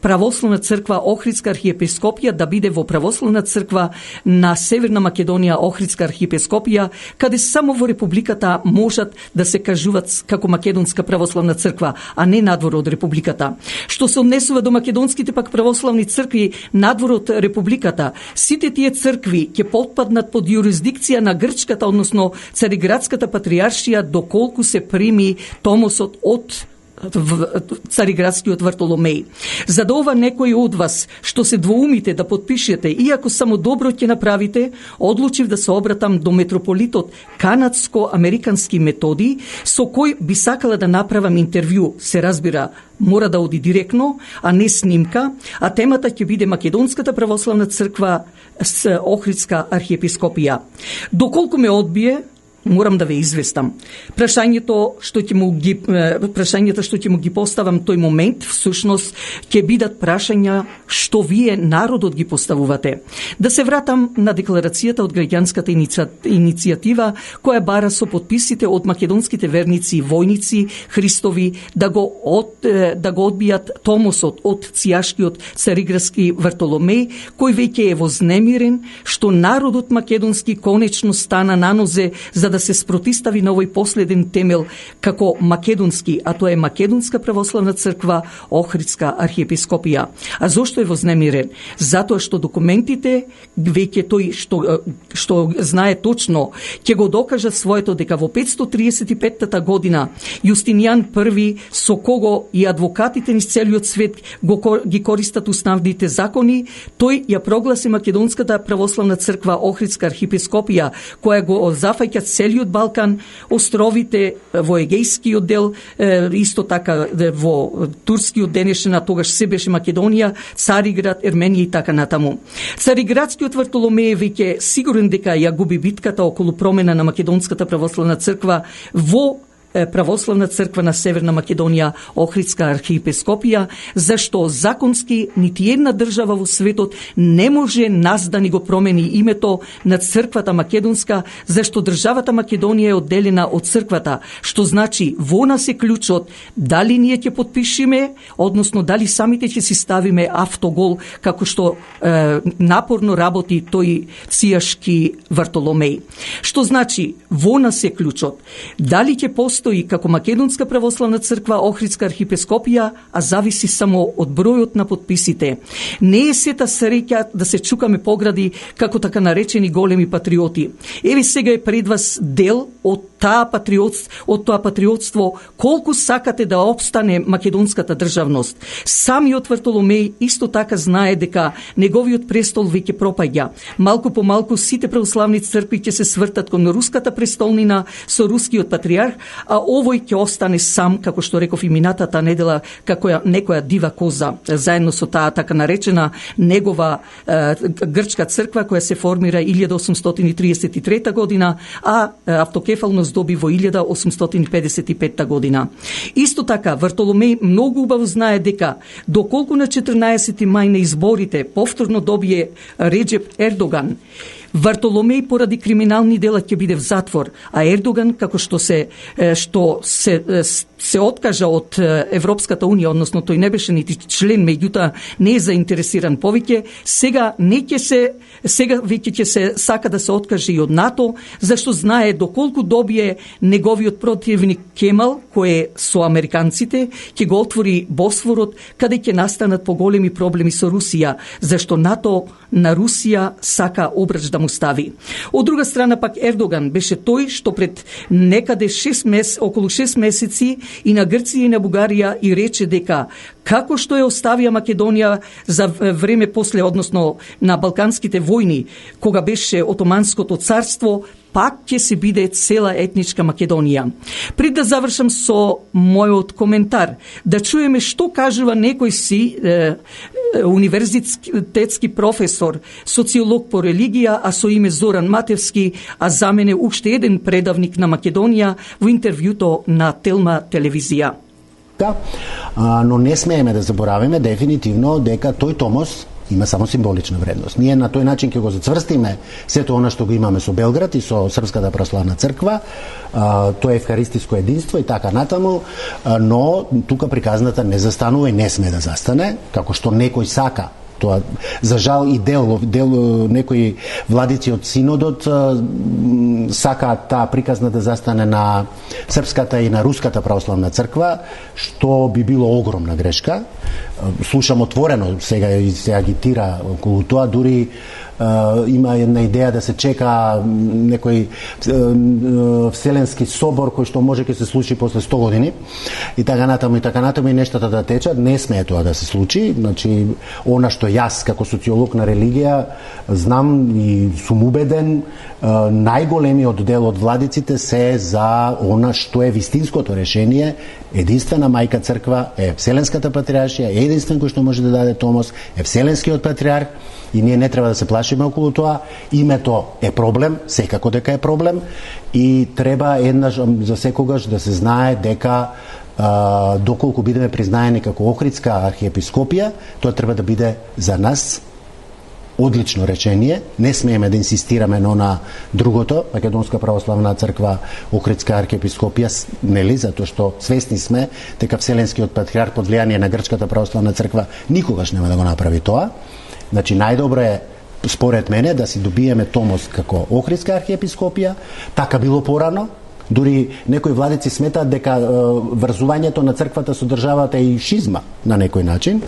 [SPEAKER 1] православна црква Охридска архиепископија да биде во православна црква на Северна Македонија, Охридска архиепископија, каде само во републиката можат да се кажуваат како македонска православна црква, а не надвор од републиката. Што се однесува до македонските пак православни цркви надвор од републиката, сите тие цркви ќе потпаднат под јурисдикција на грчката, односно Цариградската патријаршија, доколку се прими томосот од Цариградскиот Вартоломеј. За да ова некој од вас што се двоумите да потпишете, иако само добро ќе направите, одлучив да се обратам до митрополитот канадско-американски Методи, со кој би сакала да направам интервју. Се разбира, мора да оди директно, а не снимка, а темата ќе биде Македонската православна црква с Охридска архиепископија. Доколку ме одбие, морам да ве известам. Прашањата што ќе му ги поставам тој момент, всушност ќе бидат прашања што вие народот ги поставувате. Да се вратам на декларацијата од граѓанската иницијатива која бара со потписите од македонските верници и војници Христови да го одбијат томосот од цијашкиот Цариградски Вартоломеј, кој веќе е вознемирен што народот македонски конечно стана на нозе за да се спротистави на овој последен темел како македонски, а тоа е Македонска православна црква Охридска архиепископија. А зошто е вознемирен? Затоа што документите веќе тој што знае точно ќе го докажат своето дека во 535 година Јустинијан I, со кого и адвокатите низ целиот свет ги користат уставните закони, тој ја прогласи Македонската православна црква Охридска архиепископија, која го зафаќа целиот Балкан, островите во Егејскиот дел, исто така во турскиот денешен, а тогаш се беше Македонија, Цариград, Ерменија и така натаму. Цариградскиот Вартоломеј веќе сигурен дека ја губи битката околу промена на Македонската православна црква во православна црква на Северна Македонија, Охридска архиепископија, зашто законски нити една држава во светот не може нас да ни го промени името на црквата македонска, зашто државата Македонија е одделена од црквата, што значи во нас е клучот дали ние ќе подпишеме, односно дали самите ќе си ставиме автогол, како што напорно работи тој цијашки Вартоломеј. Што значи во нас е клучот дали ќе постои како Македонска православна црква, Охридска архиепископија, а зависи само од бројот на подписите. Не е сета среќа да се чукаме погради како така наречени големи патриоти. Еве сега е пред вас дел од тоа патриотство, колку сакате да опстане македонската државност. Самиот Вартоломеј исто така знае дека неговиот престол веќе пропаѓа. Малку по малку сите православни цркви ќе се свртат кон руската престолнина со рускиот патриарх, а овој ќе остане сам, како што реков и минатата недела, како некоја дива коза, заедно со таа така наречена негова грчка црква која се формира 1833 година, а автокефално здоби во 1855 година. Исто така, Вартоломеј многу убаво знае дека доколку на 14 мај на изборите повторно добие Реджеп Ердоган, Вартоломеј поради криминални дела ќе биде в затвор, а Ердоган, како што се откажа од Европската унија, односно тој не беше нити член, меѓутоа не е заинтересиран повеќе, сега веќе ќе се сака да се откаже и од НАТО, зашто знае доколку добие неговиот противник Кемал, кој со американците, ќе го отвори Босфорот, каде ќе настанат поголеми проблеми со Русија, зашто НАТО на Русија сака обрач да му стави. Од друга страна пак Ердоган беше тој што пред некаде околу 6 месеци и на Грција и на Бугарија и рече дека како што ја оставија Македонија за време после, односно на Балканските војни, кога беше Отоманското царство, пак ќе се биде цела етничка Македонија. Пред да завршам со мојот коментар, да чуеме што кажува некој си универзитетски професор, социолог по религија, а со име Зоран Матевски, а за мене уште еден предавник на Македонија во интервјуто на Телма телевизија.
[SPEAKER 6] Но не смееме да заборавиме дефинитивно дека тој томос има само символична вредност. Ние на тој начин ќе го зацврстиме сето она што го имаме со Белград и со Српската православна црква, тоа е евхаристиско единство и така натаму, но тука приказната не застанува и не сме да застане, како што некој сака. Тоа, за жал и дел некои владици од Синодот сака таа приказна да застане на Српската и на Руската православна црква, што би било огромна грешка. Слушам отворено сега и се агитира околу тоа, дури има една идеја да се чека некој вселенски собор кој што може ќе се случи после 100 години и така натаму и нештата да течат. Не смее тоа да се случи. Значи, она што јас како социолог на религија знам и сум убеден, најголемиот дел од владиците се за она што е вистинското решение. Единствена мајка црква е Вселенската патриаршија, е единствен кој што може да даде томос, е Вселенскиот патриарх и ние не треба да се плашиме околу тоа. Името е проблем, секако дека е проблем и треба еднаш за секогаш да се знае дека доколку бидеме признаени како Охридска архиепископија, тоа треба да биде за нас одлично речение. Не смееме да инсистираме на другото, Македонска православна црква, Охридска архиепископија, нели, затоа што свесни сме дека Вселенскиот патриарх под влијание на Грчката православна црква никогаш нема да го направи тоа. Значи, најдобро е, според мене, да си добиеме томос како Охридска архиепископија, така било порано. Дури некои владици сметаат дека врзувањето на црквата со државата е и шизма на некој начин.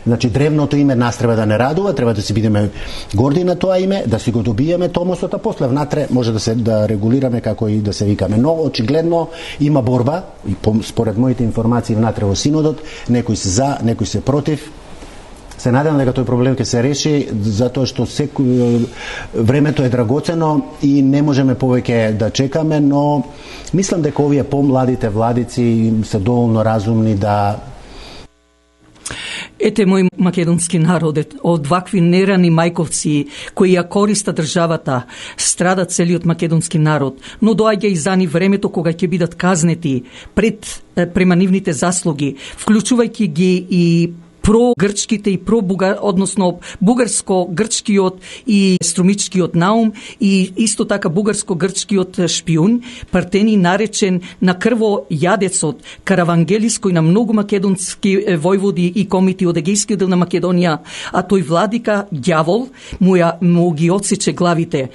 [SPEAKER 6] Значи, древното име нас треба да не радува, треба да си бидеме горди на тоа име, да си го добиеме томосот, а после внатре може да регулираме како и да се викаме. Но очигледно има борба, и според моите информации внатре во Синодот, некои се за, некои се против. Се надевам дека тој проблем ќе се реши, затоа што времето е драгоцено и не можеме повеќе да чекаме, но мислам дека овие помладите владици се доволно разумни да...
[SPEAKER 1] Ете, мој македонски народ, од вакви нерани мајковци кои ја користа државата, страда целиот македонски народ, но доаѓа и за ни времето кога ќе бидат казнети пред према нивните заслуги, вклучувајќи ги и прогрчките и односно бугарско-грчкиот и струмичкиот наум и исто така бугарско-грчкиот шпион, Партени наречен на крвојадецот, Каравангелис кој на многу македонски војводи и комити од Егејскиот дел на Македонија, а тој владика ѓавол му ги отсече главите.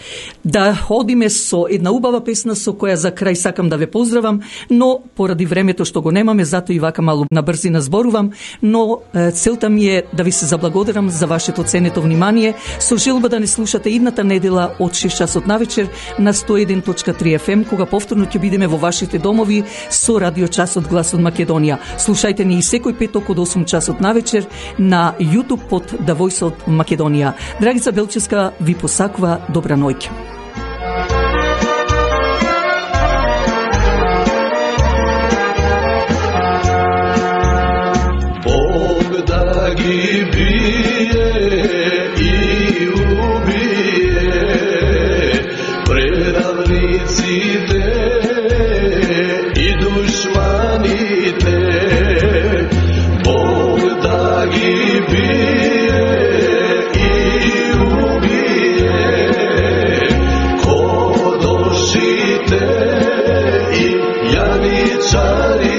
[SPEAKER 1] Да одиме со една убава песна со која за крај сакам да ве поздравам, но поради времето што го немаме, затоа и вака малку на брзина зборувам, но целта ми е да ви се заблагодарам за вашето ценето внимание, со желба да не слушате идната недела од 6 часот навечер на 101.3 FM, кога повторно ќе бидеме во вашите домови со радио Часот Глас од Македонија. Слушајте ни и секој петок од 8 часот навечер на YouTube под The Voice од Македонија. Драгица Белчевска ви посакува добра ноќ.
[SPEAKER 2] Ги бие и убие предавниците и душманите. Бог да ги бие и убие кодошите и јаничарите.